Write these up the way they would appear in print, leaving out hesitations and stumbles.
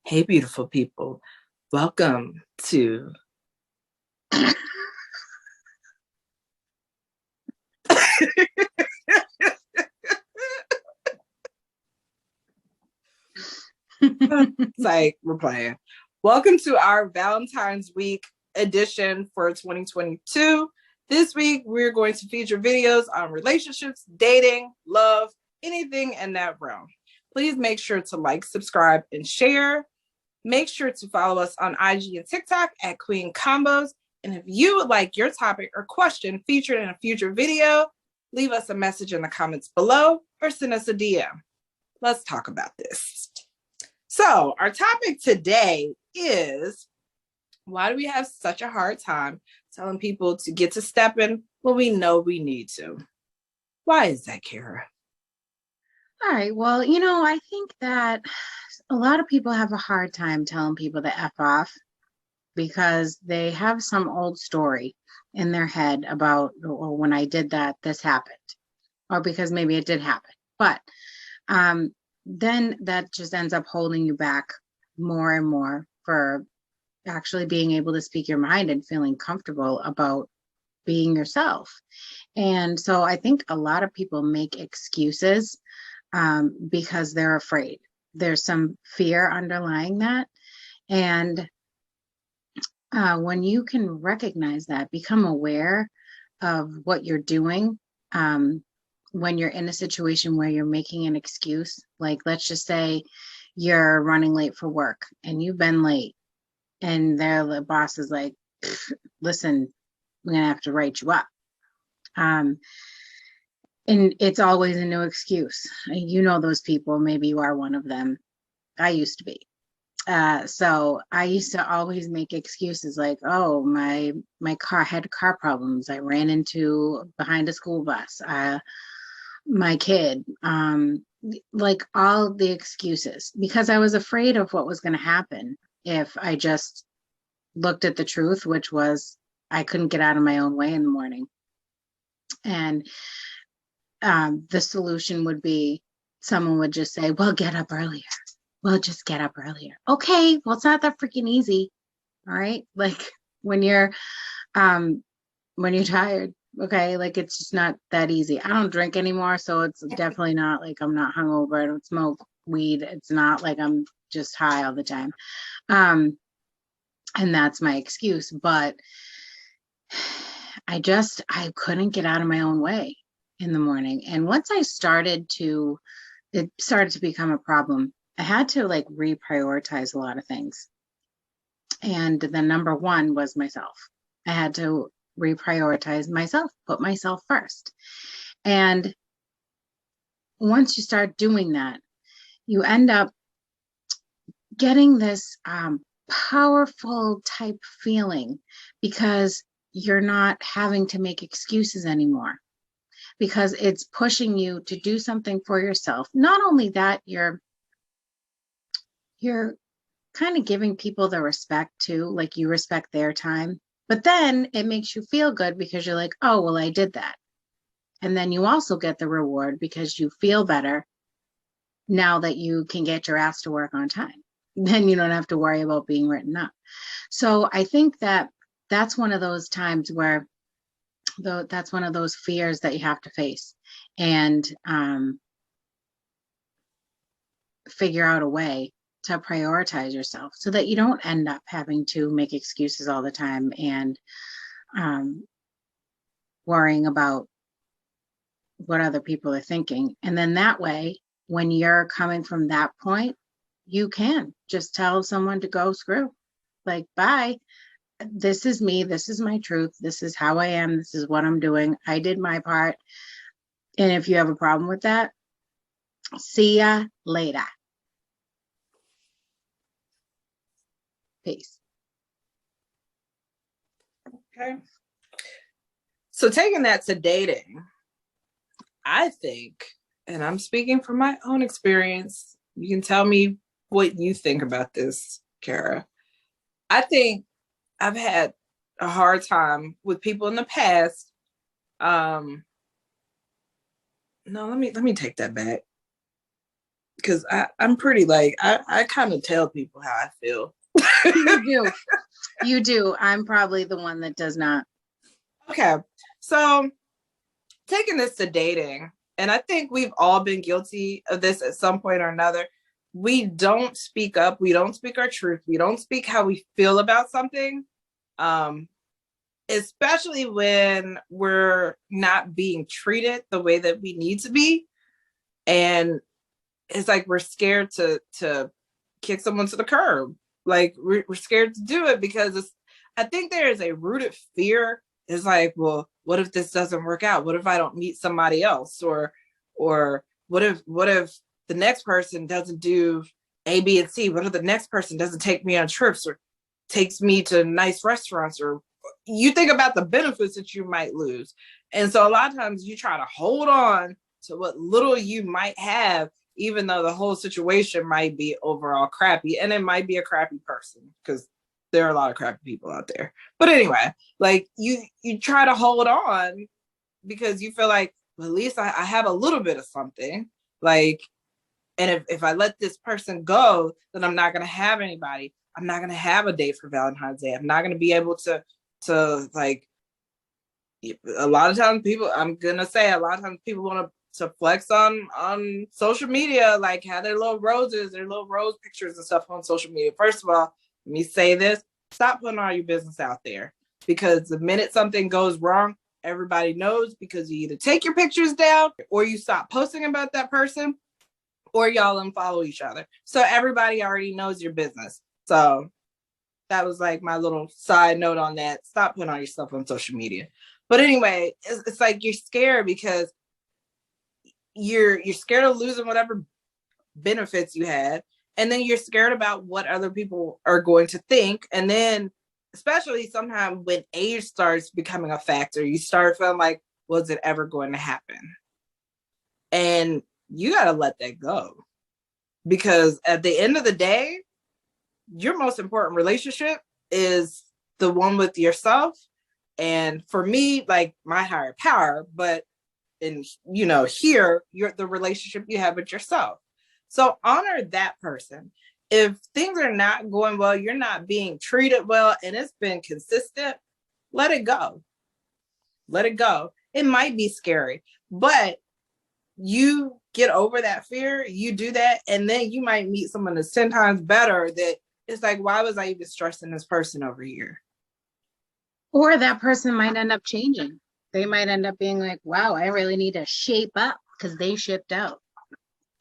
Hey, beautiful people. Welcome to we're playing. Welcome to our Valentine's Week edition for 2022. This week, we're going to feature videos on relationships, dating, love, anything in that realm. Please make sure to like, subscribe, and share. Make sure to follow us on IG and TikTok at QueenConvos. And if you would like your topic or question featured in a future video, leave us a message in the comments below or send us a DM. Let's talk about this. So our topic today is, why do we have such a hard time telling people to get to stepping when we know we need to? Why is that, Kara? All right. Well, I think that a lot of people have a hard time telling people to F off because they have some old story in their head about, or when I did that, this happened, or because maybe it did happen. But then that just ends up holding you back more and more for actually being able to speak your mind and feeling comfortable about being yourself. And so I think a lot of people make excuses because they're afraid. There's some fear underlying that. And when you can recognize that, become aware of what you're doing when you're in a situation where you're making an excuse, like let's just say you're running late for work and you've been late and the boss is like, listen, we're going to have to write you up. And it's always a new excuse. You know those people. Maybe you are one of them. I used to be. So I used to always make excuses like, oh, my car had car problems. I ran into behind a school bus. My kid, like all the excuses, because I was afraid of what was going to happen if I just looked at the truth, which was I couldn't get out of my own way in the morning. And the solution would be someone would just say, well, get up earlier. Well, just get up earlier. Okay, well, it's not that freaking easy. All right. Like when you're tired, okay, like it's just not that easy. I don't drink anymore, so it's definitely not like I'm not hungover. I don't smoke weed. It's not like I'm just high all the time. And that's my excuse. But I couldn't get out of my own way in the morning. And once it started to become a problem. I had to like reprioritize a lot of things. And the number one was myself. I had to reprioritize myself, put myself first. And once you start doing that, you end up getting this powerful type feeling because you're not having to make excuses anymore, because it's pushing you to do something for yourself. Not only that, you're kind of giving people the respect too, like you respect their time, but then it makes you feel good because you're like, oh, well, I did that. And then you also get the reward because you feel better now that you can get your ass to work on time. Then you don't have to worry about being written up. So I think that that's one of those times where that's one of those fears that you have to face and figure out a way to prioritize yourself so that you don't end up having to make excuses all the time and worrying about what other people are thinking. And then that way, when you're coming from that point, you can just tell someone to go screw, like, bye. This is me. This is my truth. This is how I am. This is what I'm doing. I did my part. And if you have a problem with that, see ya later. Peace. Okay. So taking that to dating, I think, and I'm speaking from my own experience, you can tell me what you think about this, Kara. I think I've had a hard time with people in the past. No, let me take that back. because I'm pretty like, I kind of tell people how I feel. You do. You do. I'm probably the one that does not. Okay. So taking this to dating, and I think we've all been guilty of this at some point or another. We don't speak up. We don't speak our truth. We don't speak how we feel about something. Especially when we're not being treated the way that we need to be. And it's like we're scared to kick someone to the curb. Like we're scared to do it because I think there is a rooted fear. It's like, well, what if this doesn't work out? What if I don't meet somebody else? Or what if the next person doesn't do A, B, and C? What if the next person doesn't take me on trips or takes me to nice restaurants? Or you think about the benefits that you might lose. And so a lot of times you try to hold on to what little you might have, even though the whole situation might be overall crappy, and it might be a crappy person, because there are a lot of crappy people out there. But anyway, like you try to hold on because you feel like, well, at least I have a little bit of something. Like, and if I let this person go, then I'm not going to have anybody. I'm not going to have a date for Valentine's Day. I'm not going to be able to like, a lot of times people, I'm going to say a lot of times people want to flex on social media, like have their little roses, their little rose pictures and stuff on social media. First of all, let me say this, stop putting all your business out there, because the minute something goes wrong, everybody knows, because you either take your pictures down or you stop posting about that person or y'all unfollow each other. So everybody already knows your business. So that was like my little side note on that. Stop putting all your stuff on social media. But anyway, it's like you're scared because you're scared of losing whatever benefits you had. And then you're scared about what other people are going to think. And then, especially sometimes when age starts becoming a factor, you start feeling like, was it ever going to happen? And you got to let that go. Because at the end of the day, your most important relationship is the one with yourself. And for me, like my higher power, but in, here, you're the relationship you have with yourself. So honor that person. If things are not going well, you're not being treated well, and it's been consistent, let it go. Let it go. It might be scary, but you get over that fear, you do that, and then you might meet someone that's 10 times better that it's like, why was I even stressing this person over here? Or that person might end up changing. They might end up being like, wow, I really need to shape up because they shipped out.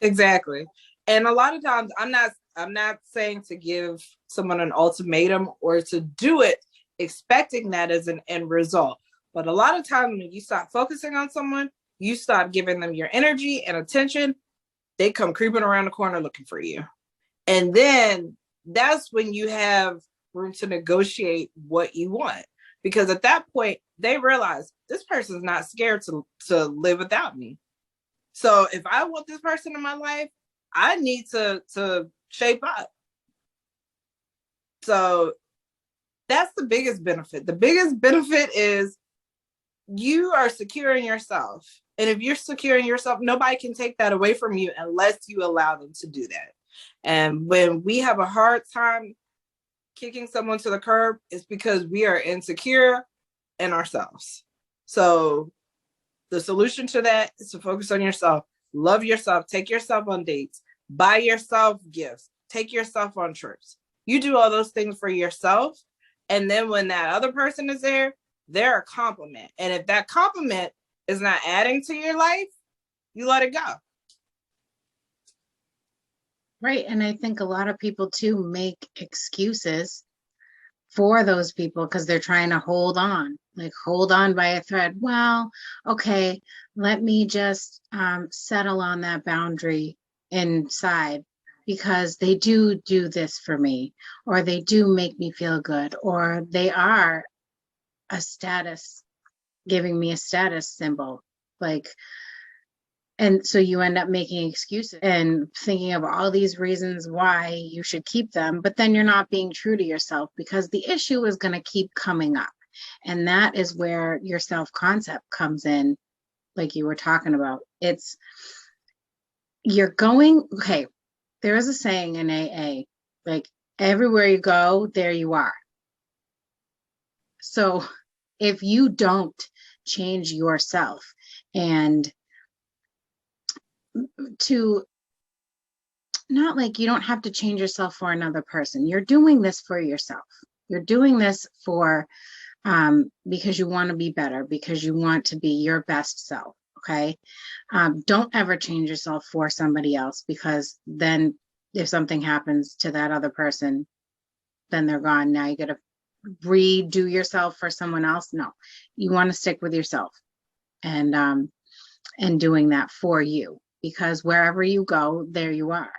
Exactly. And a lot of times I'm not saying to give someone an ultimatum or to do it expecting that as an end result. But a lot of times when you stop focusing on someone, you stop giving them your energy and attention, they come creeping around the corner looking for you. And then that's when you have room to negotiate what you want. Because at that point, they realize this person's not scared to live without me. So if I want this person in my life, I need to shape up. So that's the biggest benefit. The biggest benefit is you are secure in yourself. And if you're secure in yourself, nobody can take that away from you unless you allow them to do that. And when we have a hard time kicking someone to the curb, it's because we are insecure in ourselves. So the solution to that is to focus on yourself, love yourself, take yourself on dates, buy yourself gifts, take yourself on trips. You do all those things for yourself. And then when that other person is there, they're a compliment. And if that compliment is not adding to your life, you let it go. Right. And I think a lot of people too make excuses for those people because they're trying to hold on by a thread. Well, okay, let me just settle on that boundary inside because they do this for me, or they do make me feel good, or they are giving me a status symbol. Like, and so you end up making excuses and thinking of all these reasons why you should keep them, but then you're not being true to yourself because the issue is going to keep coming up. And that is where your self-concept comes in, like you were talking about. It's you're going, okay, there is a saying in AA, like everywhere you go, there you are. So if you don't change yourself and to not like you don't have to change yourself for another person. You're doing this for yourself. You're doing this for because you want to be better, because you want to be your best self. Okay. Don't ever change yourself for somebody else, because then if something happens to that other person, then they're gone. Now you got to redo yourself for someone else. No, you want to stick with yourself and doing that for you, because wherever you go, there you are.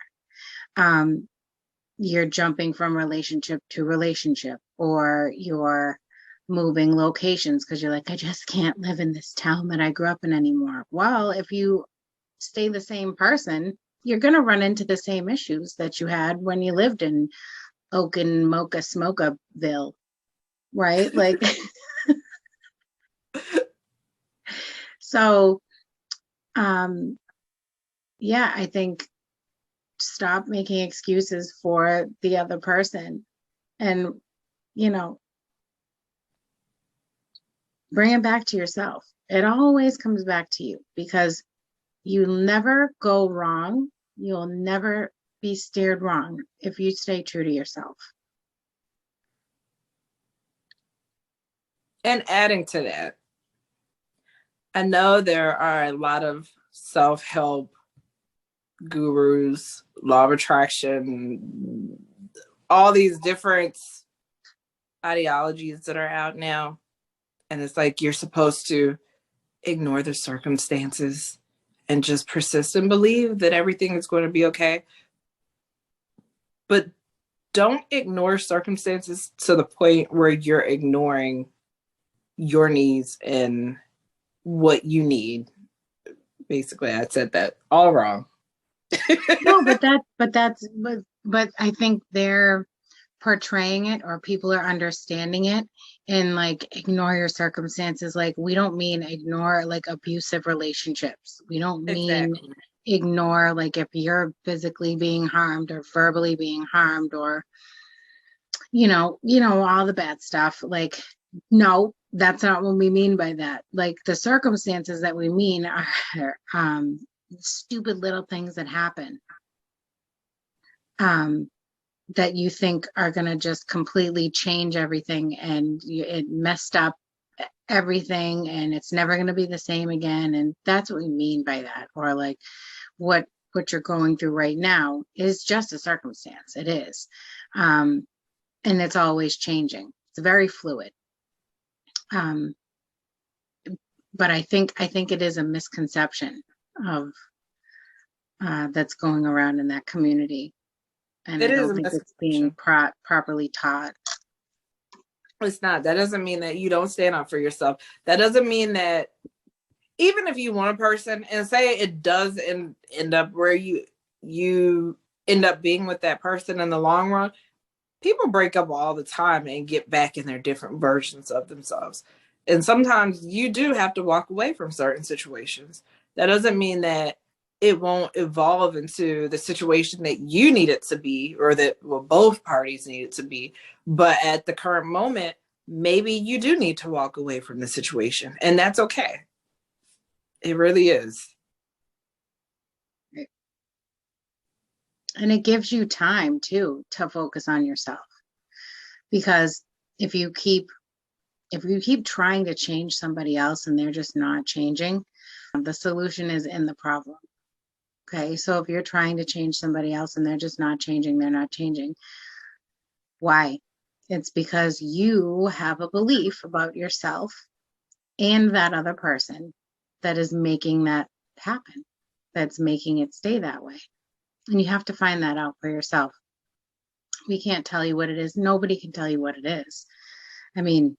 Um, you're jumping from relationship to relationship, or you're moving locations because you're like, I just can't live in this town that I grew up in anymore. Well, if you stay the same person, you're going to run into the same issues that you had when you lived in Oaken Mocha Smokaville, right? Like, so, um, yeah, I think stop making excuses for the other person and, you know, bring it back to yourself. It always comes back to you, because you'll never go wrong. You'll never be steered wrong if you stay true to yourself. And adding to that, I know there are a lot of self-help gurus, law of attraction, all these different ideologies that are out now. And it's like you're supposed to ignore the circumstances and just persist and believe that everything is going to be okay. But don't ignore circumstances to the point where you're ignoring your needs and what you need. Basically, I said that all wrong. No, but I think they're portraying it, or people are understanding it, and like ignore your circumstances. Like, we don't mean ignore like abusive relationships. We don't mean Exactly. ignore like if you're physically being harmed or verbally being harmed, or all the bad stuff. Like, no, that's not what we mean by that. Like, the circumstances that we mean are stupid little things that happen, um, that you think are going to just completely change everything, and it messed up everything, and it's never going to be the same again. And that's what we mean by that. Or like what you're going through right now is just a circumstance. It is. Um, and it's always changing. It's very fluid. Um, but I think it is a misconception of that's going around in that community, and It I is don't a think it's being misconception. properly taught. It's not. That doesn't mean that you don't stand up for yourself. That doesn't mean that even if you want a person and say it does end up where you end up being with that person in the long run, people break up all the time and get back in their different versions of themselves. And sometimes you do have to walk away from certain situations. That doesn't mean that it won't evolve into the situation that you need it to be, or that, well, both parties need it to be. But at the current moment, maybe you do need to walk away from the situation, and that's okay. It really is. And it gives you time too to focus on yourself, because if you keep trying to change somebody else and they're just not changing, the solution is in the problem. Okay, so if you're trying to change somebody else and they're just not changing, they're not changing, why? It's because you have a belief about yourself and that other person that is making that happen, that's making it stay that way. And you have to find that out for yourself. We can't tell you what it is. Nobody can tell you what it is. I mean,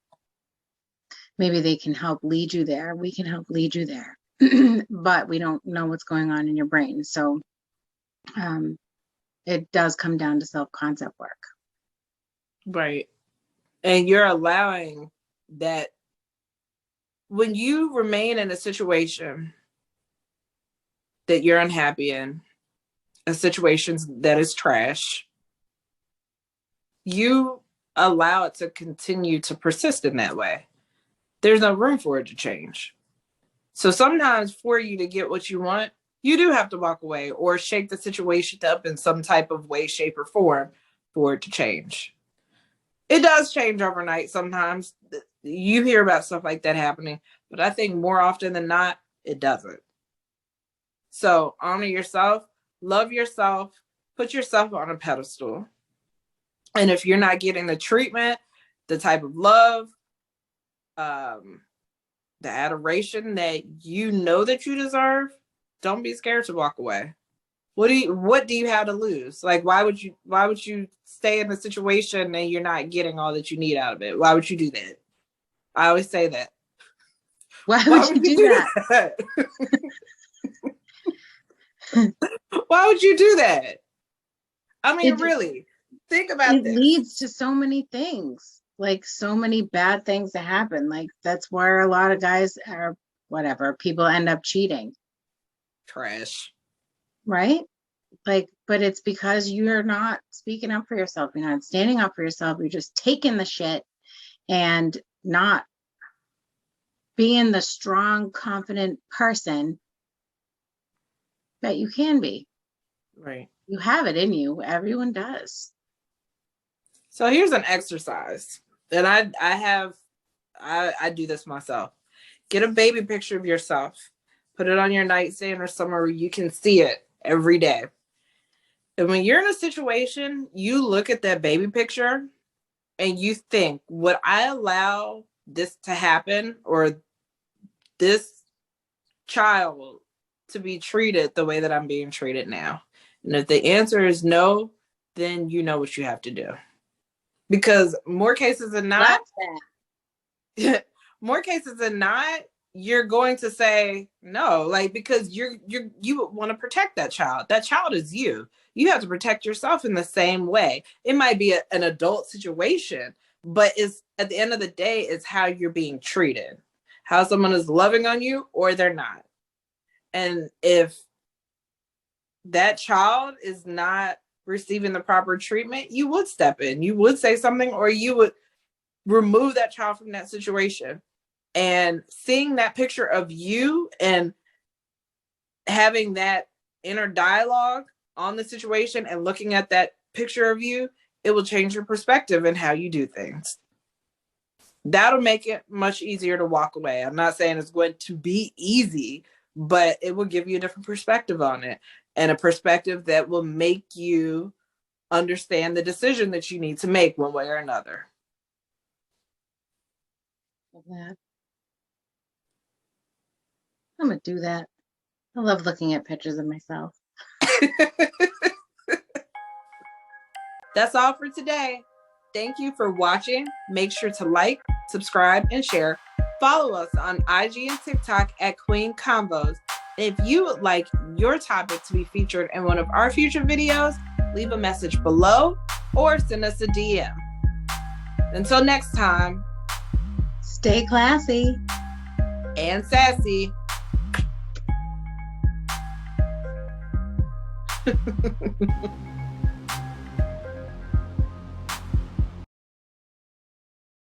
maybe they can help lead you there. We can help lead you there. But we don't know what's going on in your brain. So it does come down to self-concept work. Right. And you're allowing that when you remain in a situation that you're unhappy in, a situation that is trash, you allow it to continue to persist in that way. There's no room for it to change. So sometimes for you to get what you want, you do have to walk away or shake the situation up in some type of way, shape, or form for it to change. It does change overnight sometimes. You hear about stuff like that happening, but I think more often than not, it doesn't. So honor yourself, love yourself, put yourself on a pedestal. And if you're not getting the treatment, the type of love, the adoration that you know that you deserve, don't be scared to walk away. What do you have to lose? Like, why would you stay in a situation and you're not getting all that you need out of it? Why would you do that? I always say that. Why would you do that? Why would you do that? I mean, really, think about this. It leads to so many things, like so many bad things that happen. Like that's where a lot of guys are, whatever, people end up cheating. Trash. Right? Like, but it's because you're not speaking up for yourself. You're not standing up for yourself. You're just taking the shit and not being the strong, confident person that you can be. Right. You have it in you. Everyone does. So here's an exercise that I do this myself. Get a baby picture of yourself. Put it on your nightstand or somewhere where you can see it every day. And when you're in a situation, you look at that baby picture and you think, would I allow this to happen, or this child to be treated the way that I'm being treated now? And if the answer is no, then you know what you have to do. Because more cases than not, you're going to say no, like, because you want to protect that child. That child is you. You have to protect yourself in the same way. It might be an adult situation, but it's at the end of the day, it's how you're being treated, how someone is loving on you or they're not. And if that child is not receiving the proper treatment, you would step in, you would say something, or you would remove that child from that situation. And seeing that picture of you and having that inner dialogue on the situation and looking at that picture of you, it will change your perspective and how you do things. That'll make it much easier to walk away. I'm not saying it's going to be easy, but it will give you a different perspective on it, and a perspective that will make you understand the decision that you need to make one way or another. Love that. I'm gonna do that. I love looking at pictures of myself. That's all for today. Thank you for watching. Make sure to like, subscribe, and share. Follow us on IG and TikTok at QueenConvos. If you would like your topic to be featured in one of our future videos, leave a message below or send us a DM. Until next time, stay classy and sassy.